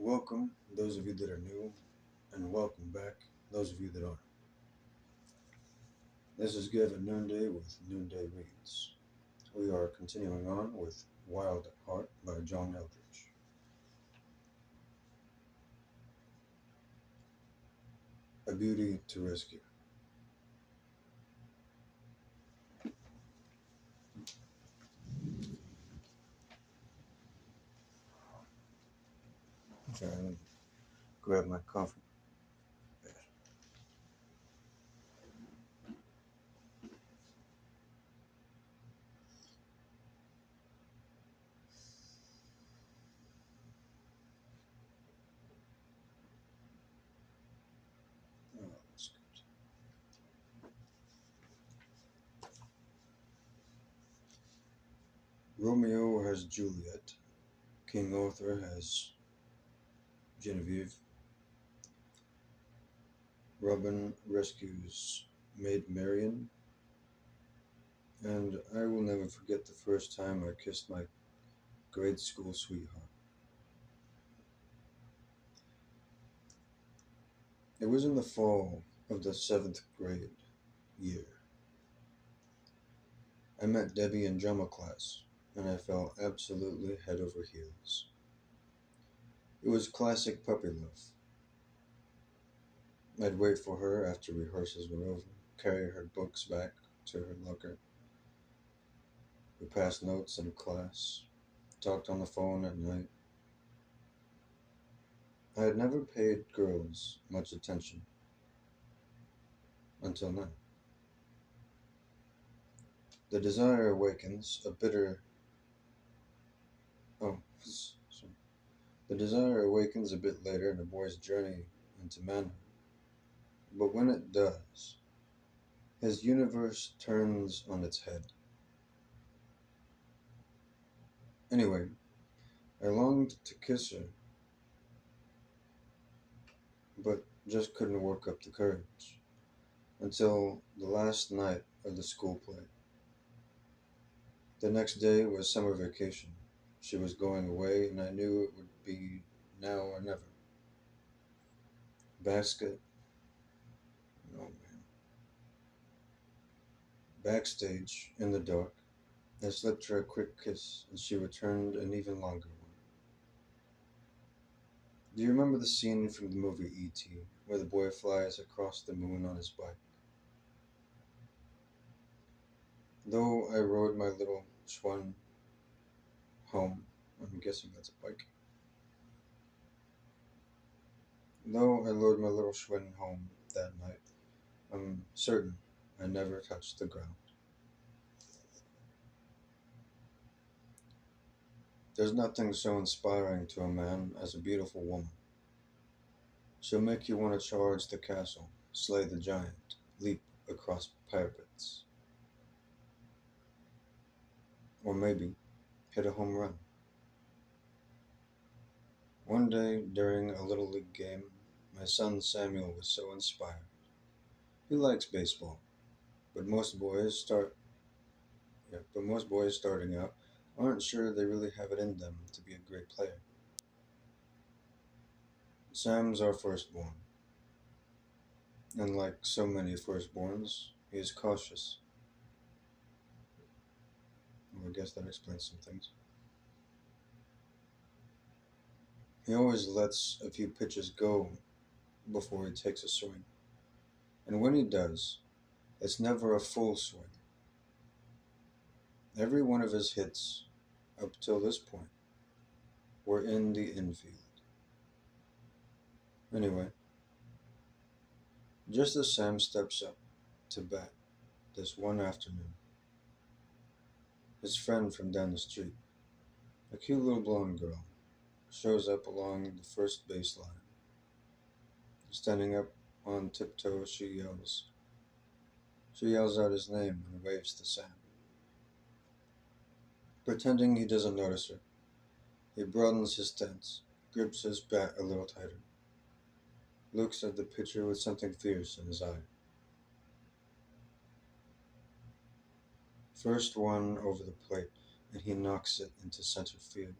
Welcome, those of you that are new, and welcome back, those of you that aren't. This is Give at Noonday with Noonday Reads. We are continuing on with Wild at Heart by John Eldridge. A Beauty to Rescue. Sorry, let me grab my coffee. Oh, that's good. Romeo has Juliet. King Arthur has Genevieve. Robin rescues Maid Marian. And I will never forget the first time I kissed my grade school sweetheart. It was in the fall of the 7th grade year. I met Debbie in drama class, and I fell absolutely head over heels. It was classic puppy love. I'd wait for her after rehearsals were over, carry her books back to her locker. We passed notes in class, talked on the phone at night. I had never paid girls much attention until now. The desire awakens a bitter. Oh, sorry. The desire awakens a bit later in a boy's journey into manhood. But when it does, his universe turns on its head. Anyway, I longed to kiss her, but just couldn't work up the courage until the last night of the school play. The next day was summer vacation. She was going away, and I knew it would be now or never. Basket. Oh man. Backstage, in the dark, I slipped her a quick kiss, and she returned an even longer one. Do you remember the scene from the movie E.T., where the boy flies across the moon on his bike? Though I rode my little Schwann home, I'm guessing that's a bike. Though I rode my little Schwann home that night, I'm certain I never touched the ground. There's nothing so inspiring to a man as a beautiful woman. She'll make you want to charge the castle, slay the giant, leap across parapets, or maybe hit a home run. One day, during a Little League game, my son Samuel was so inspired. He likes baseball, but most boys starting out aren't sure they really have it in them to be a great player. Sam's our firstborn, and like so many firstborns, he is cautious. Well, I guess that explains some things. He always lets a few pitches go before he takes a swing, and when he does, it's never a full swing. Every one of his hits, up till this point, were in the infield. Anyway, just as Sam steps up to bat this one afternoon, his friend from down the street, a cute little blonde girl, shows up along the first base line. Standing up on tiptoe, she yells. She yells out his name and waves to Sam. Pretending he doesn't notice her, he broadens his stance, grips his bat a little tighter, looks at the pitcher with something fierce in his eye. First one over the plate, and he knocks it into center field.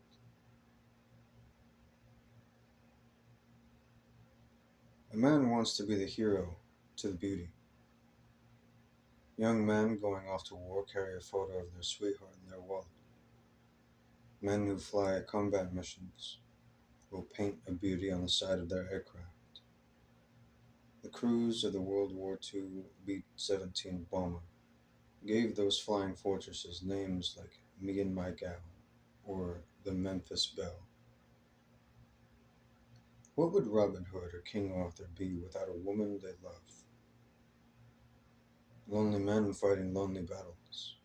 A man wants to be the hero to the beauty. Young men going off to war carry a photo of their sweetheart in their wallet. Men who fly combat missions will paint a beauty on the side of their aircraft. The crews of the World War II B-17 bomber gave those flying fortresses names like Me and My Gal or the Memphis Belle. What would Robin Hood or King Arthur be without a woman they love? Lonely men fighting lonely battles.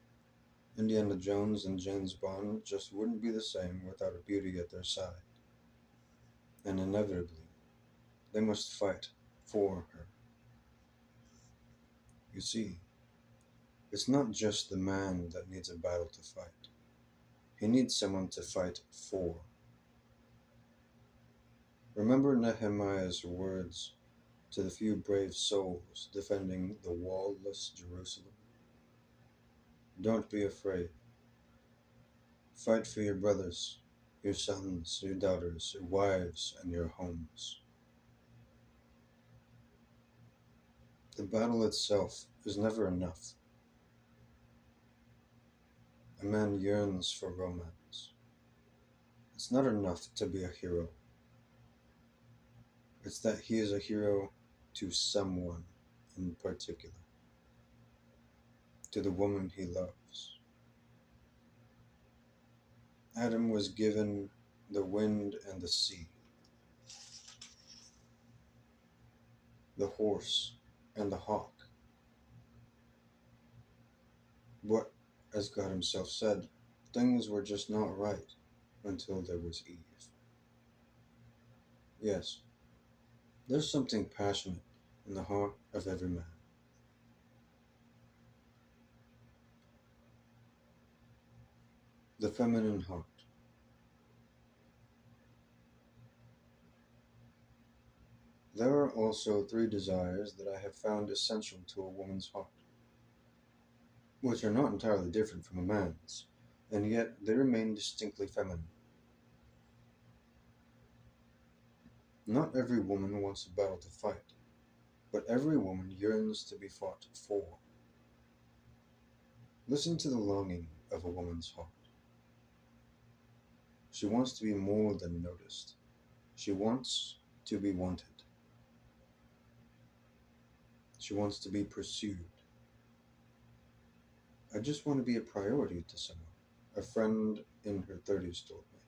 Indiana Jones and James Bond just wouldn't be the same without a beauty at their side. And inevitably, they must fight for her. You see, it's not just the man that needs a battle to fight. He needs someone to fight for. Remember Nehemiah's words to the few brave souls defending the wall-less Jerusalem? Don't be afraid. Fight for your brothers, your sons, your daughters, your wives, and your homes. The battle itself is never enough. A man yearns for romance. It's not enough to be a hero. It's that he is a hero to someone in particular, to the woman he loves. Adam was given the wind and the sea, the horse and the hawk. But, as God himself said, things were just not right until there was Eve. Yes, there's something passionate in the heart of every man. The feminine heart. There are also three desires that I have found essential to a woman's heart, which are not entirely different from a man's, and yet they remain distinctly feminine. Not every woman wants a battle to fight, but every woman yearns to be fought for. Listen to the longing of a woman's heart. She wants to be more than noticed. She wants to be wanted. She wants to be pursued. I just want to be a priority to someone, a friend in her 30s told me.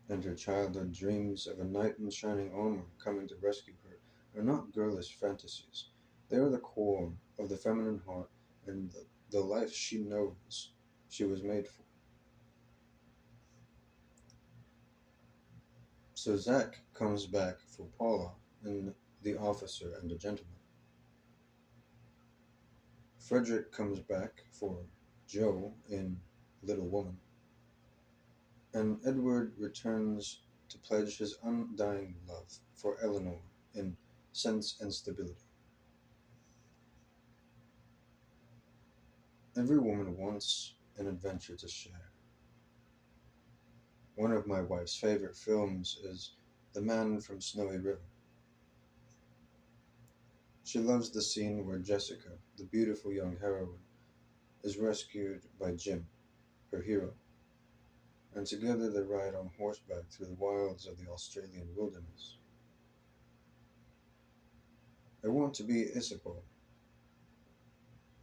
And her childhood dreams of a knight in shining armor coming to rescue her are not girlish fantasies. They are the core of the feminine heart and the life she knows she was made for. So Zack comes back for Paula in The Officer and a Gentleman. Frederick comes back for Joe in Little Woman. And Edward returns to pledge his undying love for Eleanor in Sense and Stability. Every woman wants an adventure to share. One of my wife's favorite films is The Man from Snowy River. She loves the scene where Jessica, the beautiful young heroine, is rescued by Jim, her hero, and together they ride on horseback through the wilds of the Australian wilderness. I want to be Isabel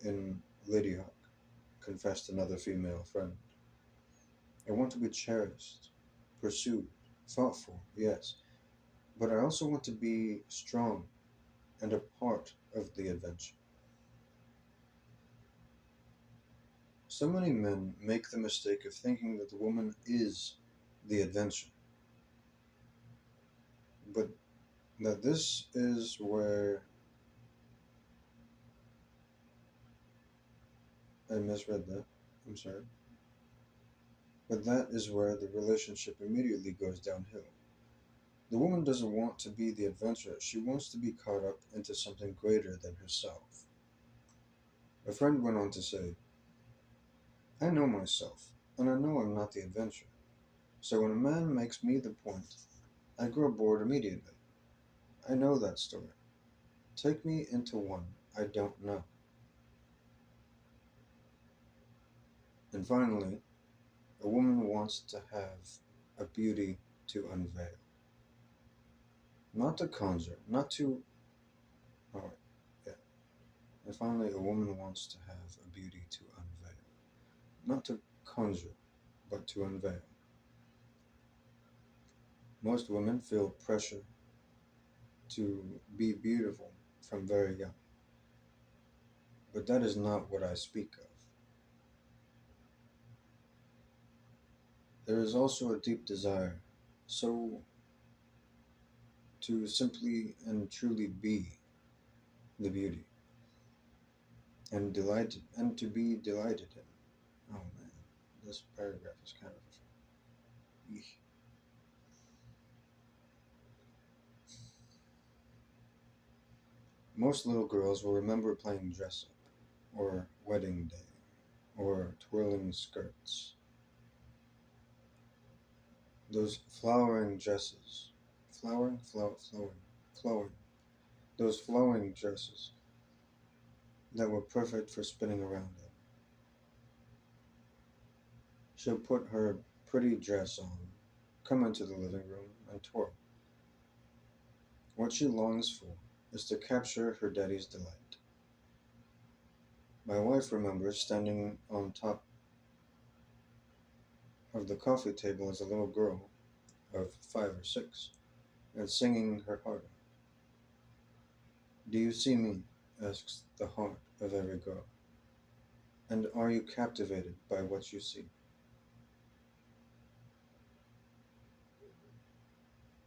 in Lady Hawk, confessed another female friend. I want to be cherished, pursued, fought for, yes, but I also want to be strong and a part of the adventure. So many men make the mistake of thinking that the woman is the adventure, but that this is where I misread that. I'm sorry. But that is where the relationship immediately goes downhill. The woman doesn't want to be the adventure, she wants to be caught up into something greater than herself. A friend went on to say, I know myself, and I know I'm not the adventure. So when a man makes me the point, I grow bored immediately. I know that story. Take me into one I don't know. And finally, a woman wants to have a beauty to unveil. Not to conjure, not to. Alright, yeah. And finally, a woman wants to have a beauty to unveil. Not to conjure, but to unveil. Most women feel pressure to be beautiful from very young, but that is not what I speak of. There is also a deep desire, so to simply and truly be the beauty and to be delighted in. Oh man, this paragraph is kind of. Eesh. Most little girls will remember playing dress up, or wedding day, or twirling skirts. Those flowering dresses, flowing, those flowing dresses that were perfect for spinning around in. She'll put her pretty dress on, come into the living room, and twirl. What she longs for is to capture her daddy's delight. My wife remembers standing on top of the coffee table as a little girl of 5 or 6 and singing her heart out. Do you see me? Asks the heart of every girl. And are you captivated by what you see?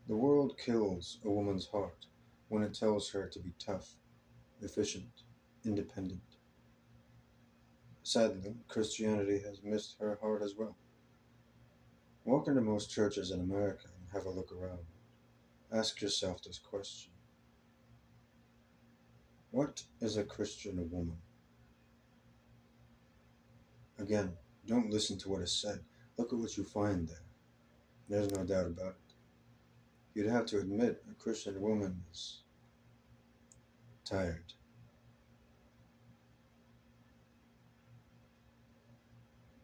The world kills a woman's heart when it tells her to be tough, efficient, independent. Sadly, Christianity has missed her heart as well. Walk into most churches in America and have a look around. Ask yourself this question: what is a Christian woman? Again, don't listen to what is said. Look at what you find there. There's no doubt about it. You'd have to admit a Christian woman is tired.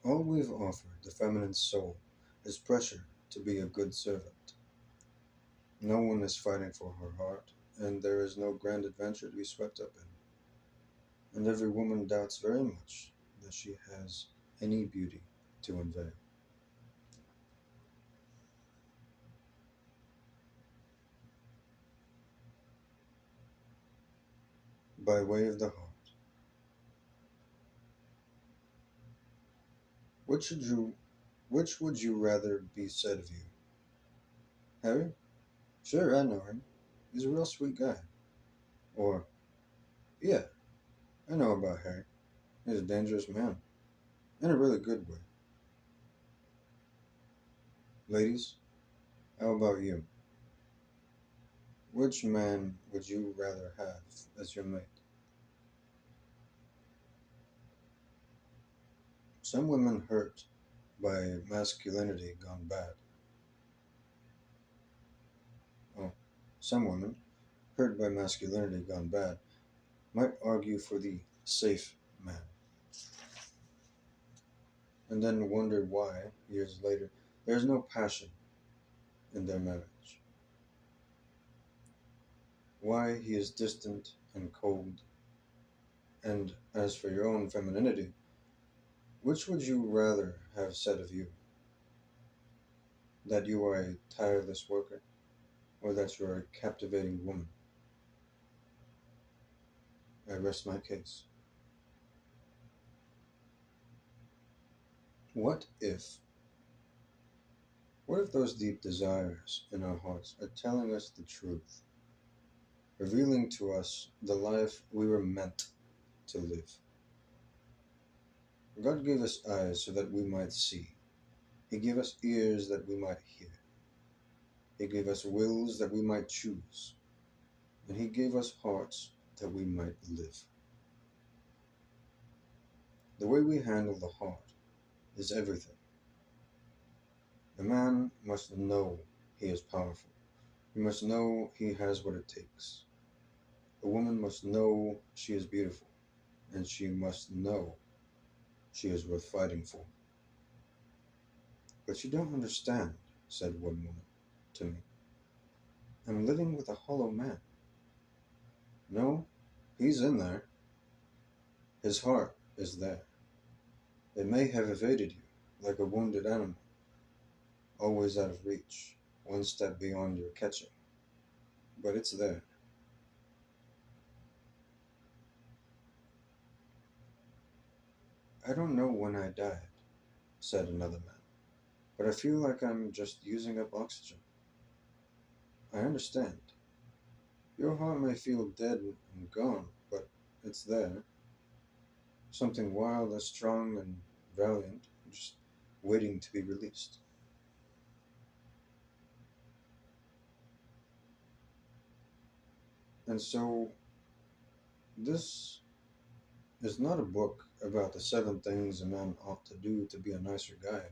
All we've offered the feminine soul is pressure to be a good servant. No one is fighting for her heart, and there is no grand adventure to be swept up in. And every woman doubts very much that she has any beauty to unveil. By way of the heart, which should you, which would you rather be said of you? Harry? Sure, I know him. He's a real sweet guy. Or, yeah, I know about Harry. He's a dangerous man, in a really good way. Ladies, how about you? Which man would you rather have as your mate? Some women hurt by masculinity gone bad. Oh, some women, hurt by masculinity gone bad, might argue for the safe man, and then wonder why, years later, there's no passion in their marriage. Why he is distant and cold. And as for your own femininity, which would you rather have said of you? That you are a tireless worker, or that you are a captivating woman? I rest my case. What if, what if those deep desires in our hearts are telling us the truth, revealing to us the life we were meant to live? God gave us eyes so that we might see. He gave us ears that we might hear. He gave us wills that we might choose. And He gave us hearts that we might live. The way we handle the heart is everything. A man must know he is powerful, He must know he has what it takes. A woman must know she is beautiful, and she must know she is worth fighting for. But you don't understand, said one woman to me. I'm living with a hollow man. No, he's in there. His heart is there. It may have evaded you, like a wounded animal, always out of reach, one step beyond your catching. But it's there. I don't know when I died, said another man, but I feel like I'm just using up oxygen. I understand. Your heart may feel dead and gone, but it's there. Something wild and strong and valiant, just waiting to be released. And so, this is not a book about the 7 things a man ought to do to be a nicer guy.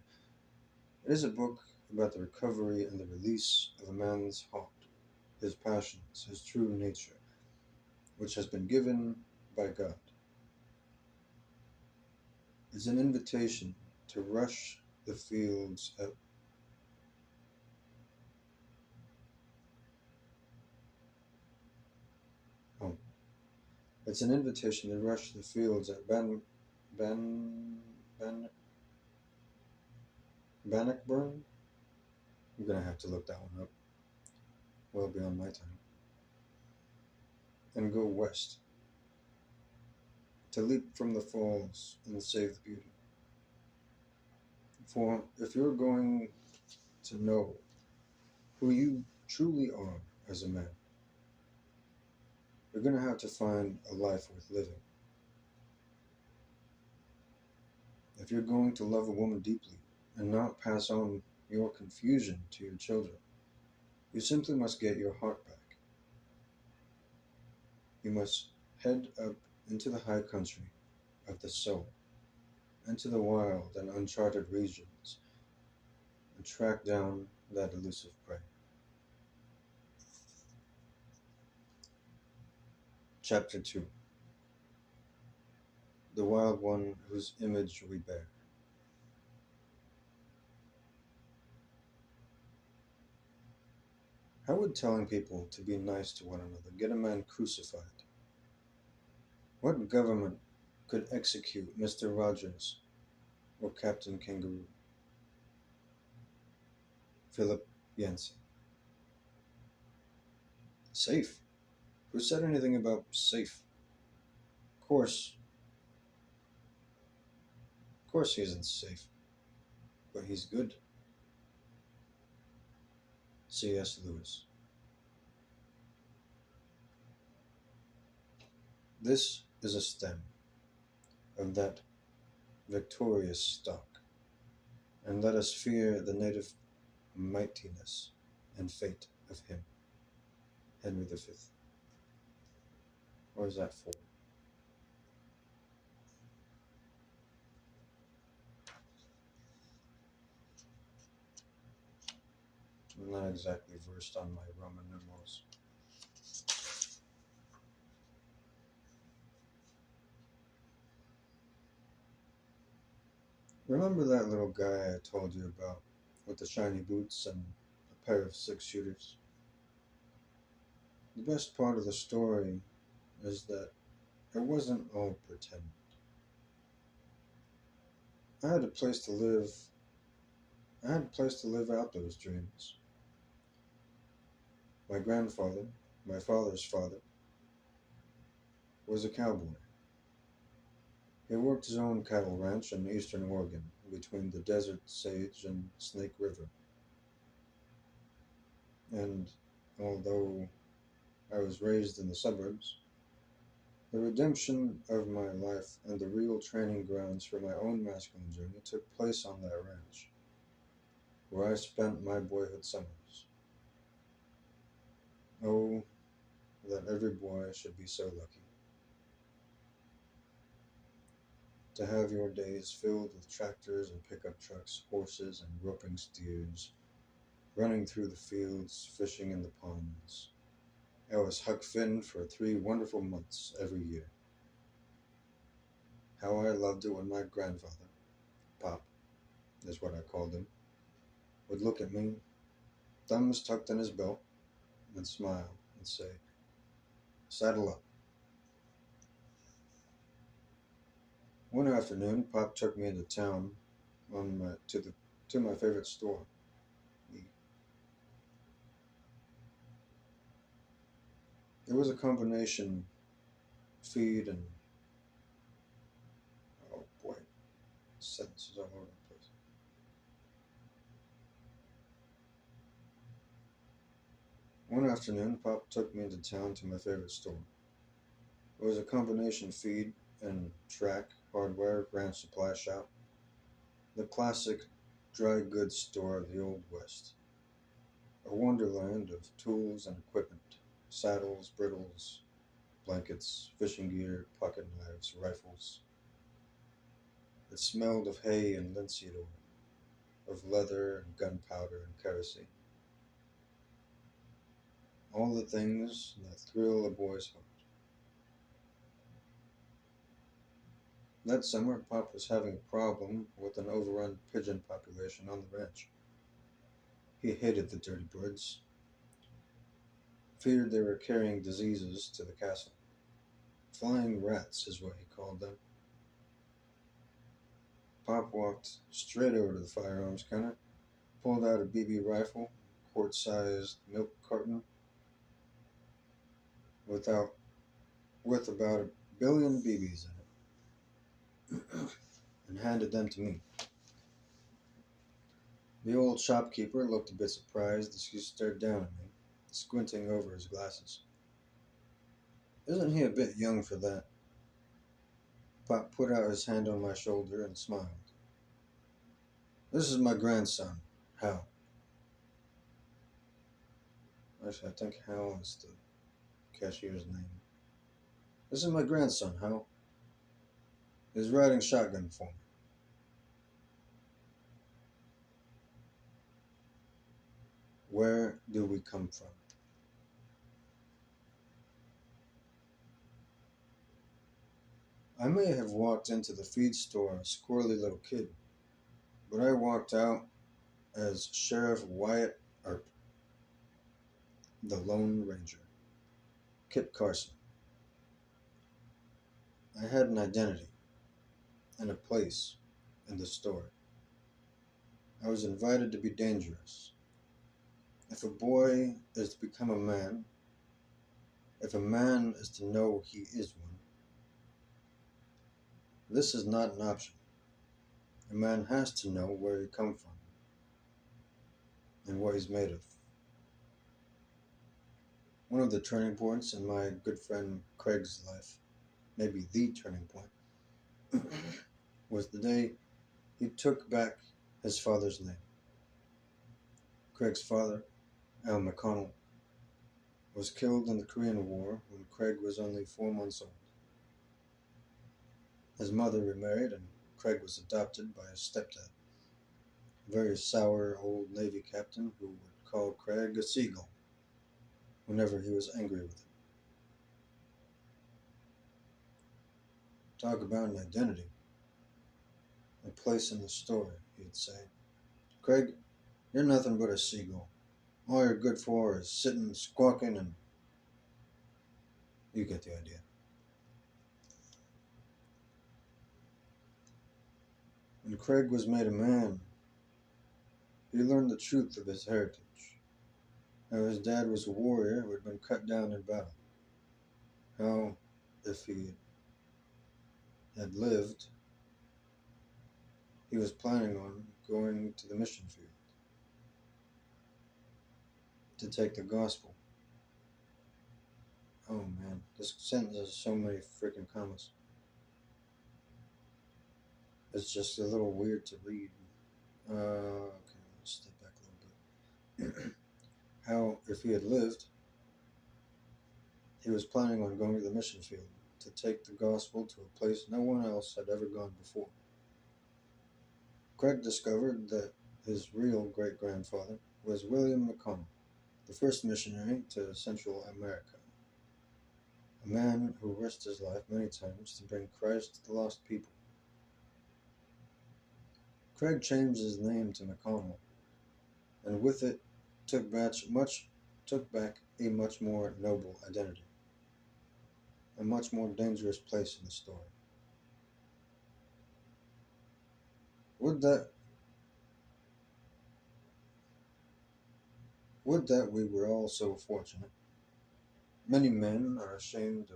It is a book about the recovery and the release of a man's heart, his passions, his true nature, which has been given by God. It's an invitation to rush the fields at home. It's an invitation to rush the fields at Ban, Bannockburn. I'm gonna have to look that one up. Well beyond my time. And go west to leap from the falls and save the beauty. For if you're going to know who you truly are as a man, you're gonna have to find a life worth living. If you're going to love a woman deeply and not pass on your confusion to your children, you simply must get your heart back. You must head up into the high country of the soul, into the wild and uncharted regions, and track down that elusive prey. Chapter 2. The Wild One Whose Image We Bear. How would telling people to be nice to one another get a man crucified? What government could execute Mr. Rogers or Captain Kangaroo? Philip Yancey. Safe? Who said anything about safe? Of course he isn't safe, but he's good. C.S. Lewis. This is a stem of that victorious stock, and let us fear the native mightiness and fate of him, Henry V. Or is that 4? I'm not exactly versed on my Roman numerals. Remember that little guy I told you about with the shiny boots and a pair of 6 shooters? The best part of the story is that it wasn't all pretend. I had a place to live. I had a place to live out those dreams. My grandfather, my father's father, was a cowboy. He worked his own cattle ranch in eastern Oregon, between the Desert Sage and Snake River. And although I was raised in the suburbs, the redemption of my life and the real training grounds for my own masculine journey took place on that ranch, where I spent my boyhood summers. Oh, that every boy should be so lucky to have your days filled with tractors and pickup trucks, horses and roping steers, running through the fields, fishing in the ponds. I was Huck Finn for 3 wonderful months every year. How I loved it when my grandfather, Pop, is what I called him, would look at me, thumbs tucked in his belt, and smile and say, "Saddle up." One afternoon, Pop took me into town to my favorite store. It was a combination feed and oh boy, sentences all over the place. One afternoon, Pop took me into town to my favorite store. It was a combination feed and track, hardware, ranch supply shop, the classic dry goods store of the Old West, a wonderland of tools and equipment, saddles, brittles, blankets, fishing gear, pocket knives, rifles. It smelled of hay and linseed oil, of leather and gunpowder and kerosene. All the things that thrill a boy's heart. That summer, Pop was having a problem with an overrun pigeon population on the ranch. He hated the dirty birds, feared they were carrying diseases to the castle. Flying rats is what he called them. Pop walked straight over to the firearms counter, pulled out a BB rifle, quart-sized milk carton, without with about 1 billion BBs in it, and handed them to me. The old shopkeeper looked a bit surprised as he stared down at me, squinting over his glasses. "Isn't he a bit young for that?" Pop put out his hand on my shoulder and smiled. "This is my grandson, Hal." Actually, I think Hal is the cashier's name. "This is my grandson, Hal. He's riding shotgun for me." Where do we come from? I may have walked into the feed store a squirrely little kid, but I walked out as Sheriff Wyatt Earp, the Lone Ranger, Kit Carson. I had an identity and a place in the store. I was invited to be dangerous. If a boy is to become a man, if a man is to know he is one, this is not an option. A man has to know where he comes from and what he's made of. One of the turning points in my good friend Craig's life, maybe the turning point, was the day he took back his father's name. Craig's father, Al McConnell, was killed in the Korean War when Craig was only 4 months old. His mother remarried and Craig was adopted by his stepdad, a very sour old Navy captain who would call Craig a seagull whenever he was angry with him. Talk about an identity, a place in the story, he'd say. "Craig, you're nothing but a seagull. All you're good for is sitting, squawking, and you get the idea." When Craig was made a man, he learned the truth of his heritage. How his dad was a warrior who had been cut down in battle. How, if he had lived, he was planning on going to the mission field to take the gospel. Oh man, this sentence has so many freaking commas. It's just a little weird to read. Okay, let's step back a little bit. How, if he had lived, he was planning on going to the mission field to take the gospel to a place no one else had ever gone before. Craig discovered that his real great-grandfather, was William McConnell, the first missionary to Central America, a man who risked his life many times to bring Christ to the lost people. Craig changed his name to McConnell, and with it took back a much more noble identity, a much more dangerous place in the story. Would that would that we were all so fortunate. Many men are ashamed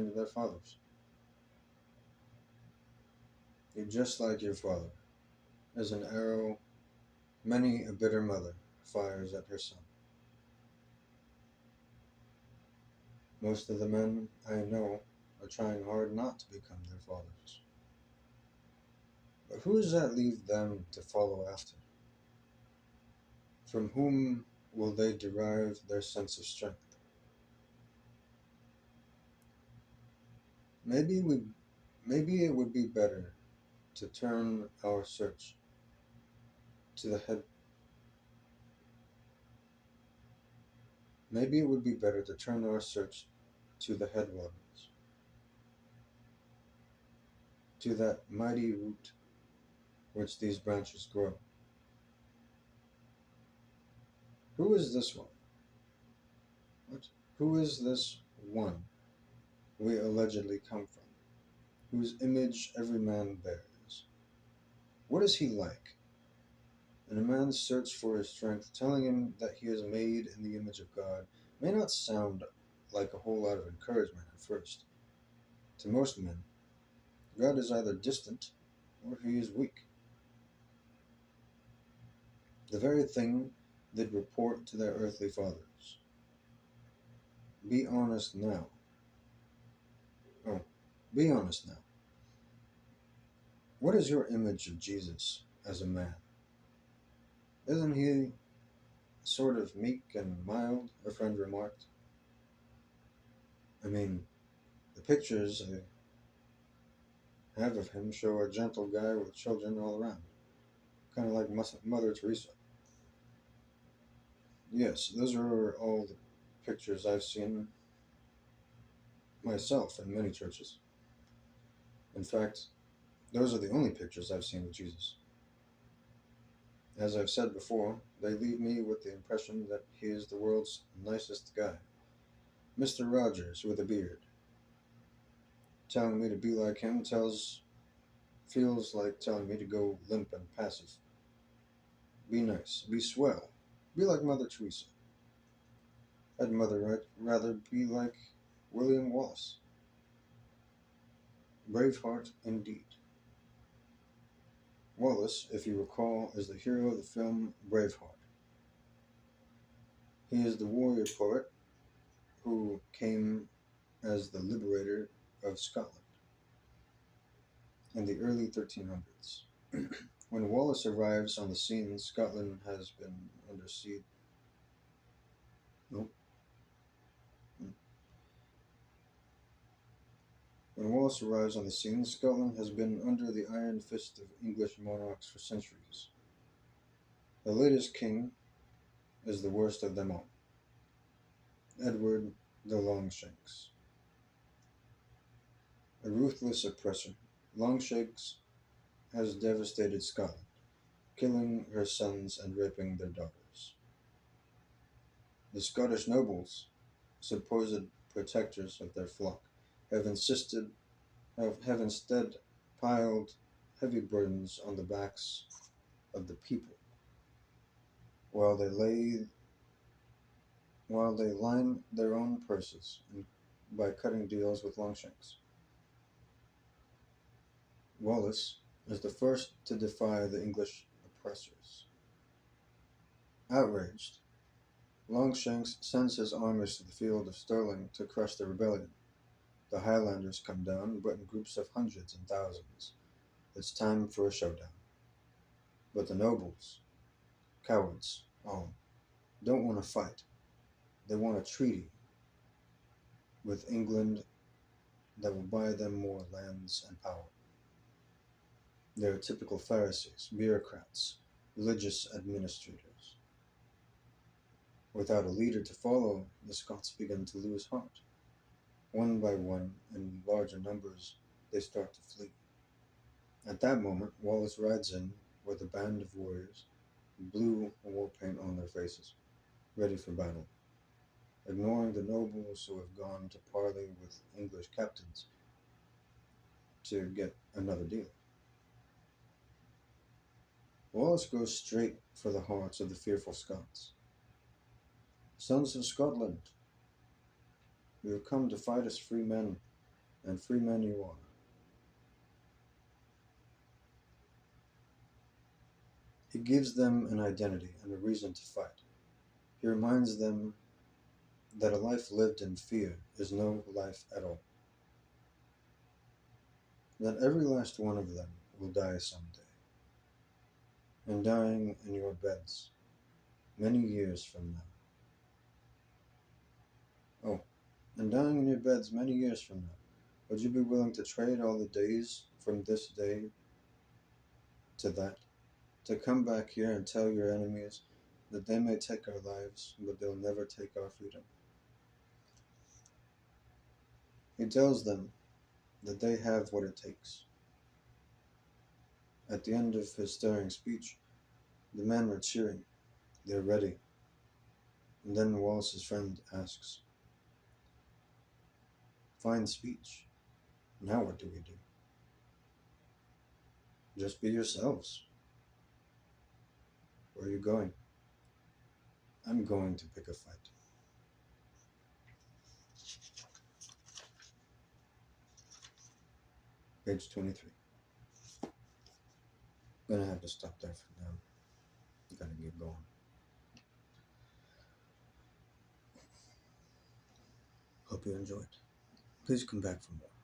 of their fathers. You're just like your father. As an arrow, many a bitter mother fires at her son. Most of the men I know are trying hard not to become their fathers. But who does that leave them to follow after? From whom will they derive their sense of strength? Maybe we maybe it would be better to turn our search to the head maybe it would be better to turn our search to the headwaters, to that mighty root which these branches grow. Who is this one? What? Who is this one we allegedly come from, whose image every man bears? What is he like? And a man's search for his strength, telling him that he is made in the image of God, may not sound like a whole lot of encouragement at first. To most men, God is either distant or he is weak. The very thing they'd report to their earthly fathers. Be honest now. Oh, be honest now. What is your image of Jesus as a man? Isn't he sort of meek and mild? A friend remarked. I mean, the pictures I have of him show a gentle guy with children all around, kind of like Mother Teresa. Yes, those are all the pictures I've seen myself in many churches. In fact, those are the only pictures I've seen of Jesus. As I've said before, they leave me with the impression that he is the world's nicest guy. Mr. Rogers with a beard. Telling me to be like him feels like telling me to go limp and passive. Be nice, be swell, be like Mother Teresa. I'd rather be like William Wallace. Braveheart indeed. Wallace, if you recall, is the hero of the film Braveheart. He is the warrior poet who came as the liberator of Scotland in the early 1300s. When Wallace arrives on the scene, Scotland has been under siege. Nope. When Wallace arrives on the scene, Scotland has been under the iron fist of English monarchs for centuries. The latest king is the worst of them all, Edward the Longshanks. A ruthless oppressor, Longshanks has devastated Scotland, killing her sons and raping their daughters. The Scottish nobles, supposed protectors of their flock, have instead piled heavy burdens on the backs of the people, while they line their own purses by cutting deals with Longshanks. Wallace is the first to defy the English oppressors. Outraged, Longshanks sends his armies to the field of Stirling to crush the rebellion. The Highlanders come down, but in groups of hundreds and thousands. It's time for a showdown. But the nobles, cowards, all, don't want to fight. They want a treaty with England that will buy them more lands and power. They are typical Pharisees, bureaucrats, religious administrators. Without a leader to follow, the Scots begin to lose heart. One by one, in larger numbers, they start to flee. At that moment, Wallace rides in with a band of warriors, blue war paint on their faces, ready for battle. Ignoring the nobles who have gone to parley with English captains to get another deal. Wallace goes straight for the hearts of the fearful Scots. Sons of Scotland, you have come to fight as free men, and free men you are. He gives them an identity and a reason to fight. He reminds them that a life lived in fear is no life at all. That every last one of them will die someday, and dying in your beds many years from now. Oh, and dying in your beds many years from now, would you be willing to trade all the days from this day to that? To come back here and tell your enemies that they may take our lives, but they'll never take our freedom? He tells them that they have what it takes. At the end of his stirring speech, the men are cheering. They're ready. And then Wallace's friend asks, "Fine speech. Now what do we do?" "Just be yourselves." "Where are you going?" "I'm going to pick a fight." Page 23. Gonna have to stop there for now. Gotta get going. Hope you enjoyed. Please come back for more.